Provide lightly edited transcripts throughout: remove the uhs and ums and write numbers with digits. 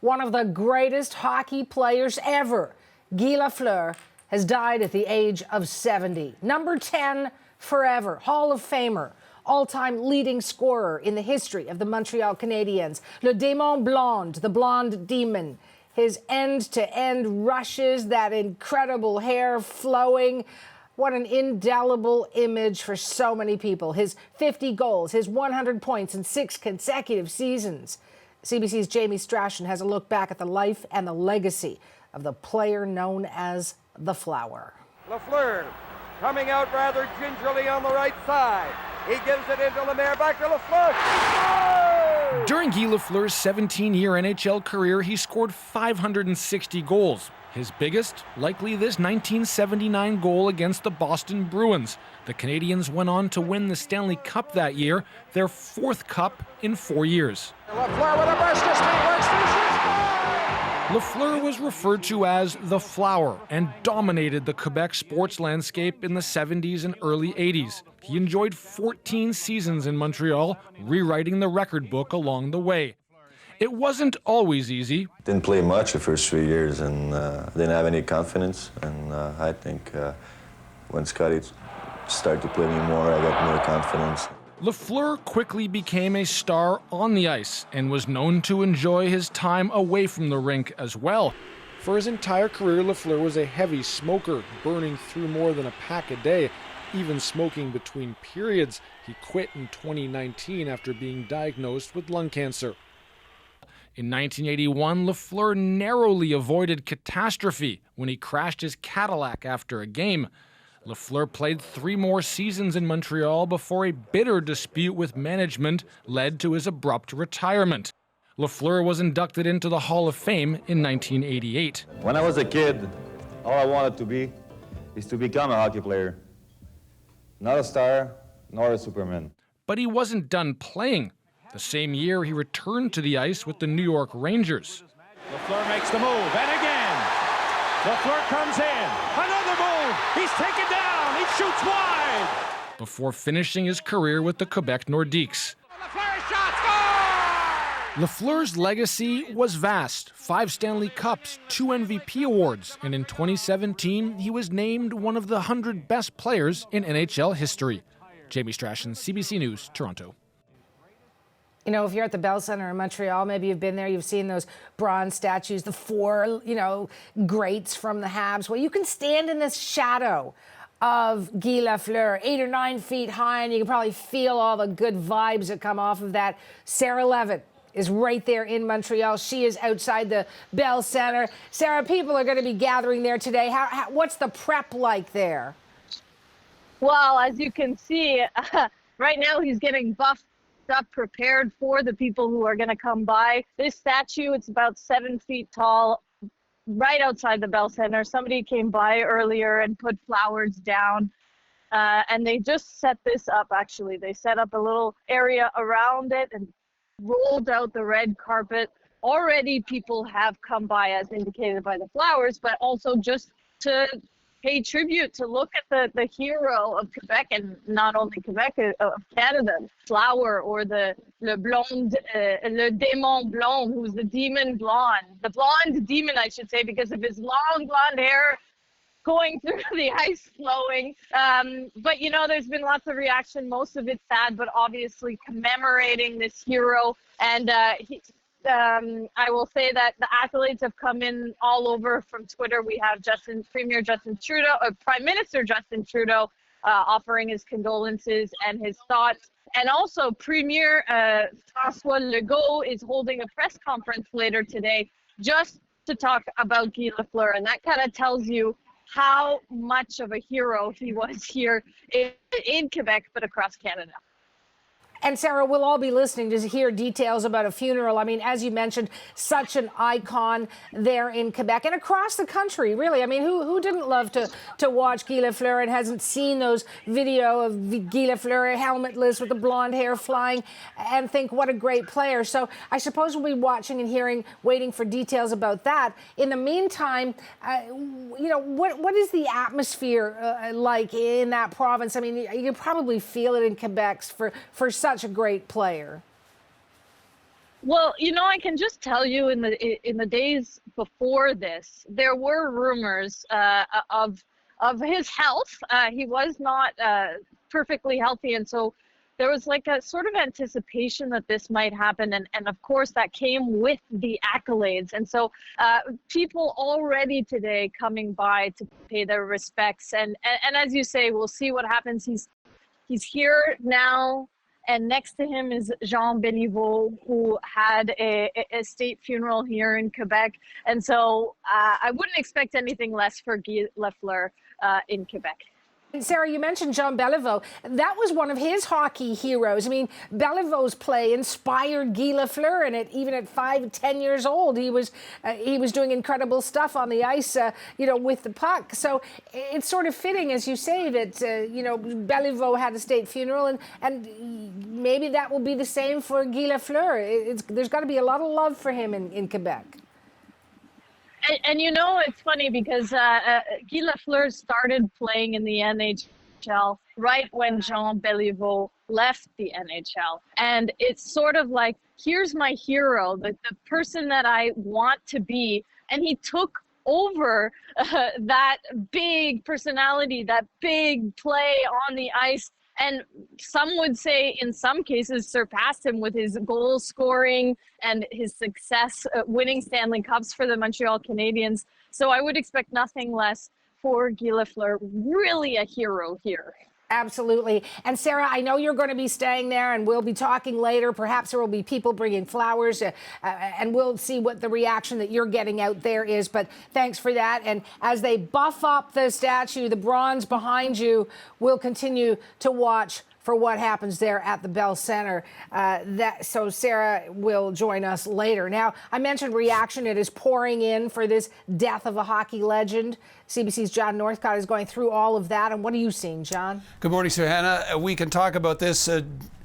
One of the greatest hockey players ever, Guy Lafleur, has died at the age of 70. Number 10 forever, Hall of Famer, all-time leading scorer in the history of the Montreal Canadiens, Le Démon Blonde, the blonde demon. His end-to-end rushes, that incredible hair flowing. What an indelible image for so many people. His 50 goals, his 100 points in 6 consecutive seasons. CBC's Jamie Strachan has a look back at the life and the legacy of the player known as the Flower. Lafleur coming out rather gingerly on the right side. He gives it into Lemaire, back to Lafleur. Oh! During Guy Lafleur's 17-year NHL career, he scored 560 goals. His biggest, likely this 1979 goal against the Boston Bruins. The Canadiens went on to win the Stanley Cup that year, their 4th cup in 4 years. Lafleur with a burst of speed, works through, Lafleur was referred to as the Flower and dominated the Quebec sports landscape in the 70s and early 80s. He enjoyed 14 seasons in Montreal, rewriting the record book along the way. It wasn't always easy. Didn't play much the first 3 years and didn't have any confidence. And I think when Scotty started to play me more, I got more confidence. Lafleur quickly became a star on the ice and was known to enjoy his time away from the rink as well. For his entire career, Lafleur was a heavy smoker, burning through more than a pack a day, even smoking between periods. He quit in 2019 after being diagnosed with lung cancer. In 1981, Lafleur narrowly avoided catastrophe when he crashed his Cadillac after a game. Lafleur played 3 more seasons in Montreal before a bitter dispute with management led to his abrupt retirement. Lafleur was inducted into the Hall of Fame in 1988. When I was a kid, all I wanted to be is to become a hockey player. Not a star, nor a Superman. But he wasn't done playing. The same year, he returned to the ice with the New York Rangers. Lafleur makes the move, and again, Lafleur comes in. Another move, he's taken down, he shoots wide. Before finishing his career with the Quebec Nordiques. Lafleur shot, score! Lafleur's legacy was vast. 5 Stanley Cups, 2 MVP awards, and in 2017, he was named one of the 100 best players in NHL history. Jamie Strachan, CBC News, Toronto. You know, if you're at the Bell Centre in Montreal, maybe you've been there, you've seen those bronze statues, the 4, greats from the Habs. Well, you can stand in the shadow of Guy Lafleur, 8 or 9 feet high, and you can probably feel all the good vibes that come off of that. Sarah Levitt is right there in Montreal. She is outside the Bell Centre. Sarah, people are going to be gathering there today. What's the prep like there? Well, as you can see, right now he's getting buffed up, prepared for the people who are going to come by. This statue, it's about 7 feet tall, right outside the Bell Centre. Somebody came by earlier and put flowers down, and they just set this up, actually. They set up a little area around it and rolled out the red carpet. Already people have come by, as indicated by the flowers, but also just to pay tribute, to look at the hero of Quebec, and not only Quebec, of Canada, Flower, or the Le Démon Blonde, who's the demon blonde. The blonde demon, I should say, because of his long blonde hair going through the ice flowing. But, there's been lots of reaction, most of it sad, but obviously commemorating this hero. And I will say that the accolades have come in all over from Twitter. We have Premier Justin Trudeau, Prime Minister Justin Trudeau, offering his condolences and his thoughts. And also Premier François Legault is holding a press conference later today just to talk about Guy Lafleur. And that kind of tells you how much of a hero he was here in Quebec, but across Canada. And Sarah, we'll all be listening to hear details about a funeral. I mean, as you mentioned, such an icon there in Quebec and across the country, really. I mean, who didn't love to watch Guy Lafleur and hasn't seen those video of Guy Lafleur helmetless with the blonde hair flying and think, what a great player. So I suppose we'll be watching and hearing, waiting for details about that. In the meantime, what is the atmosphere like in that province? I mean, you probably feel it in Quebec for such a great player. Well, I can just tell you in the days before this, there were rumors of his health. He was not perfectly healthy, and so there was like a sort of anticipation that this might happen, and of course that came with the accolades. And so people already today coming by to pay their respects, and as you say, we'll see what happens. He's here now. And next to him is Jean Béliveau, who had a state funeral here in Quebec. And so I wouldn't expect anything less for Guy Lafleur in Quebec. And Sarah, you mentioned Jean Béliveau. That was one of his hockey heroes. I mean, Béliveau's play inspired Guy Lafleur, and even at 5, 10 years old, he was doing incredible stuff on the ice, with the puck. So it's sort of fitting, as you say, that Béliveau had a state funeral, and maybe that will be the same for Guy Lafleur. There's got to be a lot of love for him in Quebec. And it's funny because Guy Lafleur started playing in the NHL right when Jean Béliveau left the NHL. And it's sort of like, here's my hero, the person that I want to be. And he took over that big personality, that big play on the ice. And some would say, in some cases, surpassed him with his goal scoring and his success winning Stanley Cups for the Montreal Canadiens. So I would expect nothing less for Guy Lafleur. Really a hero here. Absolutely. And Sarah, I know you're going to be staying there, and we'll be talking later. Perhaps there will be people bringing flowers, and we'll see what the reaction that you're getting out there is. But thanks for that. And as they buff up the statue, the bronze behind you, we'll continue to watch for what happens there at the Bell Center. So Sarah will join us later. Now, I mentioned reaction. It is pouring in for this death of a hockey legend. CBC's John Northcott is going through all of that. And what are you seeing, John? Good morning, Suhanna. We can talk about this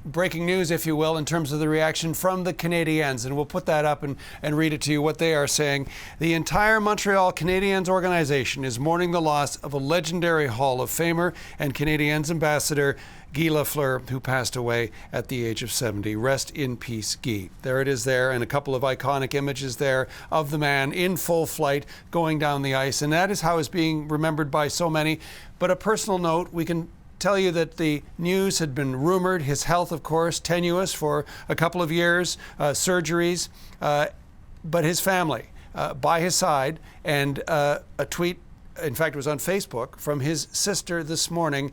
breaking news, if you will, in terms of the reaction from the Canadiens. And we'll put that up and read it to you, what they are saying. The entire Montreal Canadiens organization is mourning the loss of a legendary Hall of Famer and Canadiens ambassador, Guy Lafleur, who passed away at the age of 70. Rest in peace, Guy. There it is there, and a couple of iconic images there of the man in full flight going down the ice. And that is how he's being remembered by so many. But a personal note, we can tell you that the news had been rumored. His health, of course, tenuous for a couple of years, surgeries, but his family by his side, and a tweet, in fact, it was on Facebook, from his sister this morning,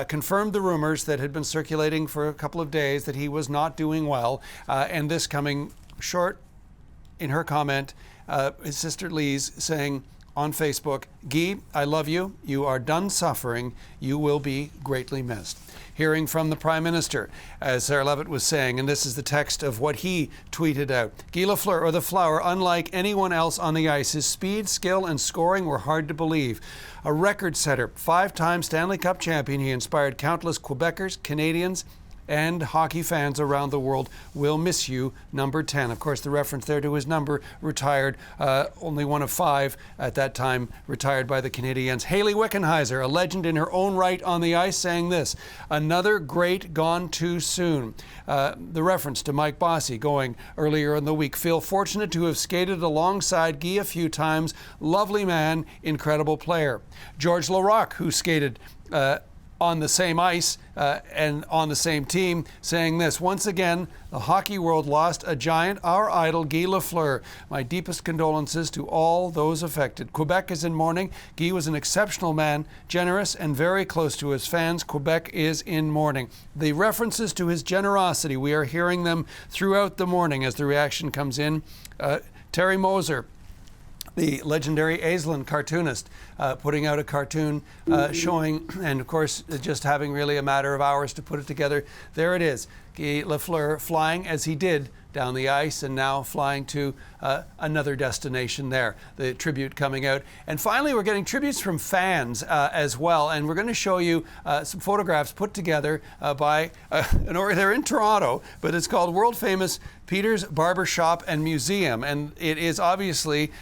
confirmed the rumors that had been circulating for a couple of days that he was not doing well. And this coming short in her comment, his sister Lise saying on Facebook, Guy, I love you. You are done suffering. You will be greatly missed. Hearing from the Prime Minister, as Sarah Levitt was saying, and this is the text of what he tweeted out. Guy Lafleur, or the Flower, unlike anyone else on the ice, his speed, skill, and scoring were hard to believe. A record setter, 5-time Stanley Cup champion, he inspired countless Quebecers, Canadians, and hockey fans around the world. Will miss you, number 10. Of course, the reference there to his number, retired, only one of 5 at that time, retired by the Canadiens. Hayley Wickenheiser, a legend in her own right on the ice, saying this, another great gone too soon. The reference to Mike Bossy going earlier in the week. Feel fortunate to have skated alongside Guy a few times. Lovely man, incredible player. George Laraque, who skated on the same ice and on the same team, saying this, once again, the hockey world lost a giant, our idol, Guy Lafleur. My deepest condolences to all those affected. Quebec is in mourning. Guy was an exceptional man, generous and very close to his fans. Quebec is in mourning. The references to his generosity, we are hearing them throughout the morning as the reaction comes in. Terry Moser, the legendary Aislinn cartoonist, putting out a cartoon showing, and of course, just having really a matter of hours to put it together. There it is. Guy Lafleur flying as he did down the ice, and now flying to another destination there. The tribute coming out. And finally, we're getting tributes from fans as well. And we're going to show you some photographs put together by, they're in Toronto, but it's called World Famous Peter's Barbershop and Museum. And it is obviously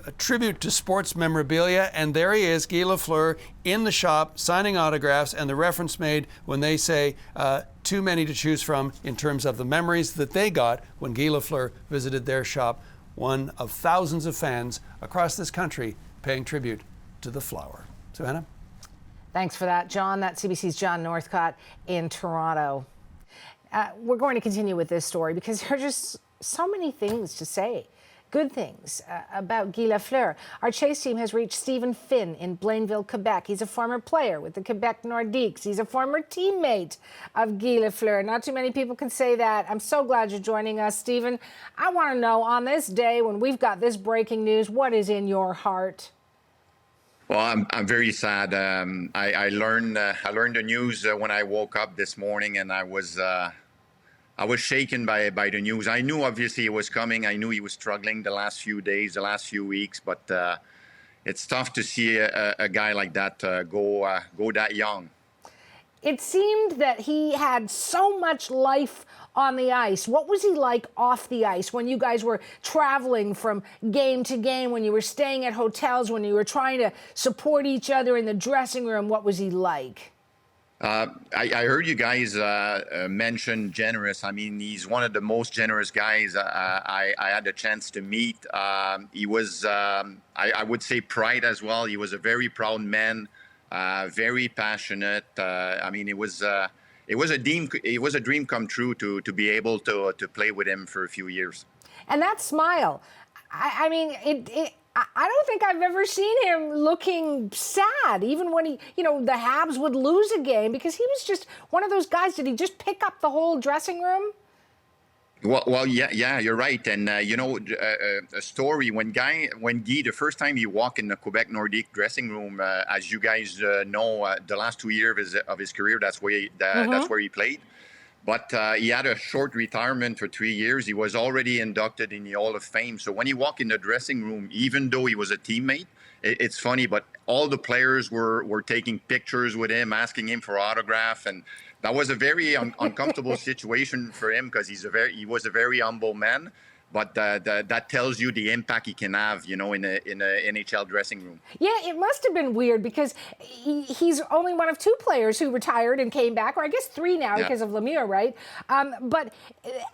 a tribute to sports memorabilia, and there he is, Guy Lafleur, in the shop signing autographs, and the reference made when they say too many to choose from in terms of the memories that they got when Guy Lafleur visited their shop. One of thousands of fans across this country paying tribute to the flower. Suhanna? Thanks for that, John. That's CBC's John Northcott in Toronto. We're going to continue with this story because there are just so many things to say. Good things about Guy Lafleur. Our chase team has reached Stephen Finn in Blainville, Quebec. He's a former player with the Quebec Nordiques. He's a former teammate of Guy Lafleur. Not too many people can say that. I'm so glad you're joining us, Stephen. I want to know, on this day when we've got this breaking news, what is in your heart? Well, I'm very sad. I learned the news when I woke up this morning, and I was shaken by the news. I knew obviously it was coming. I knew he was struggling the last few days, the last few weeks, but it's tough to see a guy like that go that young. It seemed that he had so much life on the ice. What was he like off the ice when you guys were traveling from game to game, when you were staying at hotels, when you were trying to support each other in the dressing room? What was he like? I heard you guys mention generous. I mean, he's one of the most generous guys I had the chance to meet. He was, I would say, pride as well. He was a very proud man, very passionate. I mean, it was a dream come true to be able to play with him for a few years. And that smile, I mean, I don't think I've ever seen him looking sad, even when the Habs would lose a game, because he was just one of those guys. Did he just pick up the whole dressing room? Well, yeah, you're right. And a story when Guy, the first time he walked in the Quebec Nordique dressing room, as you guys know, the last 2 years of his career, that's where he played. But he had a short retirement for 3 years. He was already inducted in the Hall of Fame. So when he walked in the dressing room, even though he was a teammate, it's funny, but all the players were taking pictures with him, asking him for autograph, and that was a very uncomfortable situation for him because he was a very humble man. But that tells you the impact he can have, in a NHL dressing room. Yeah, it must have been weird because he's only one of two players who retired and came back, or I guess three now because of Lemieux, right? And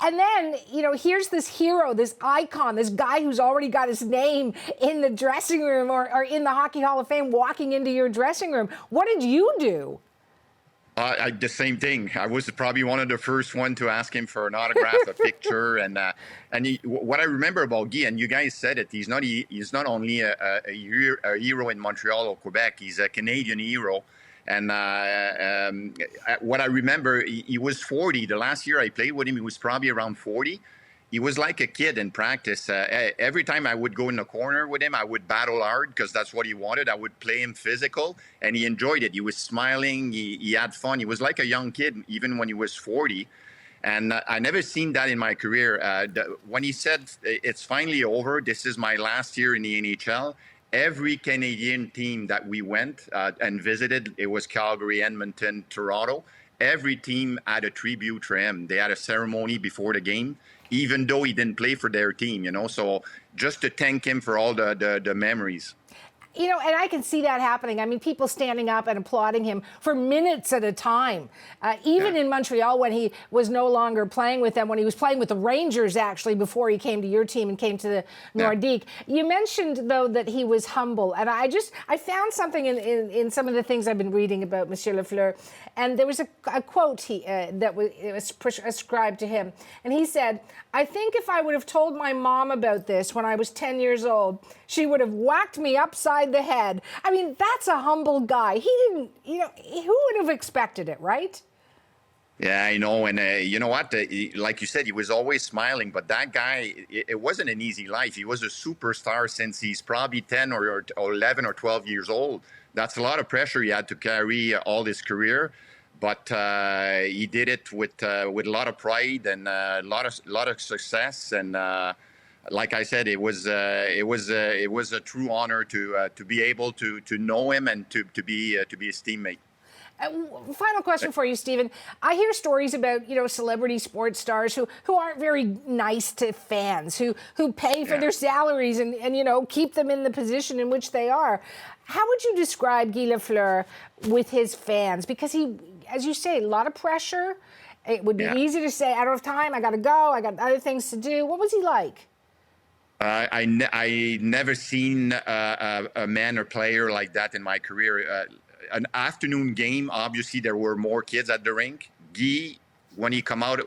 then, here's this hero, this icon, this guy who's already got his name in the dressing room or in the Hockey Hall of Fame walking into your dressing room. What did you do? The same thing. I was probably one of the first one to ask him for an autograph, a picture, and what I remember about Guy, and you guys said it, he's not only a hero in Montreal or Quebec, he's a Canadian hero. And what I remember, he was 40. The last year I played with him, he was probably around 40. He was like a kid in practice. Every time I would go in the corner with him, I would battle hard because that's what he wanted. I would play him physical, and he enjoyed it. He was smiling. He had fun. He was like a young kid, even when he was 40. And I never seen that in my career. When he said, it's finally over, this is my last year in the NHL, every Canadian team that we went and visited, it was Calgary, Edmonton, Toronto, every team had a tribute for him. They had a ceremony before the game, even though he didn't play for their team, so just to thank him for all the memories. And I can see that happening. I mean, people standing up and applauding him for minutes at a time. Even in Montreal, when he was no longer playing with them, when he was playing with the Rangers, actually, before he came to your team and came to the Nordique. You mentioned, though, that he was humble. And I found something in some of the things I've been reading about Monsieur Lafleur. And there was a quote that was ascribed to him. And he said, "I think if I would have told my mom about this when I was 10 years old, she would have whacked me upside the head." I mean, that's a humble guy. He didn't, who would have expected it, right? Yeah, I know. And you know what? Like you said, he was always smiling. But that guy, it wasn't an easy life. He was a superstar since he's probably 10 or 11 or 12 years old. That's a lot of pressure he had to carry all his career. But he did it with a lot of pride and a lot of success. And like I said, it was a true honor to be able to know him and to be his teammate. Final question for you, Stephen. I hear stories about, celebrity sports stars who aren't very nice to fans, who pay for their salaries and keep them in the position in which they are. How would you describe Guy Lafleur with his fans? Because he, as you say, a lot of pressure. It would be easy to say, I don't have time, I got to go, I got other things to do. What was he like? I never seen a man or player like that in my career. An afternoon game, obviously there were more kids at the rink. Guy, when he got out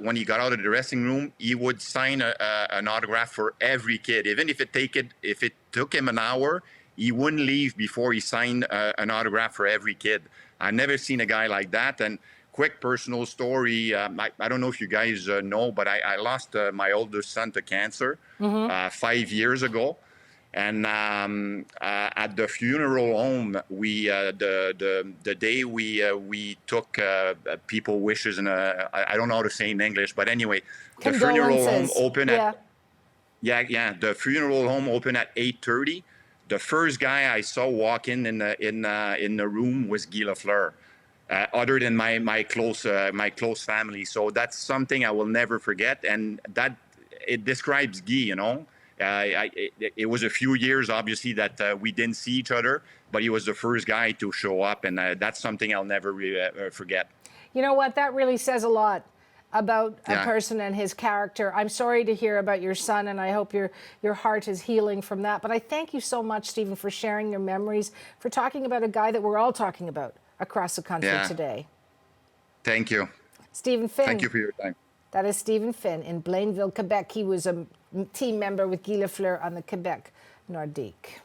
of the dressing room, he would sign an autograph for every kid, even if it took him an hour. He wouldn't leave before he signed an autograph for every kid. I've never seen a guy like that. And quick personal story. I don't know if you guys know, but I lost my oldest son to cancer 5 years ago. And at the funeral home, the day we took people wishes, and I don't know how to say in English, but anyway, the funeral home opened at the funeral home opened at 8:30. The first guy I saw walk in the room was Guy Lafleur. Other than my close family, so that's something I will never forget, and that it describes Guy. It was a few years, obviously, that we didn't see each other, but he was the first guy to show up, and that's something I'll never forget. You know what? That really says a lot about a person and his character. I'm sorry to hear about your son, and I hope your heart is healing from that. But I thank you so much, Stephen, for sharing your memories, for talking about a guy that we're all talking about across the country today. Thank you. Stephen Finn. Thank you for your time. That is Stephen Finn in Blainville, Quebec. He was a team member with Guy Lafleur on the Quebec Nordique.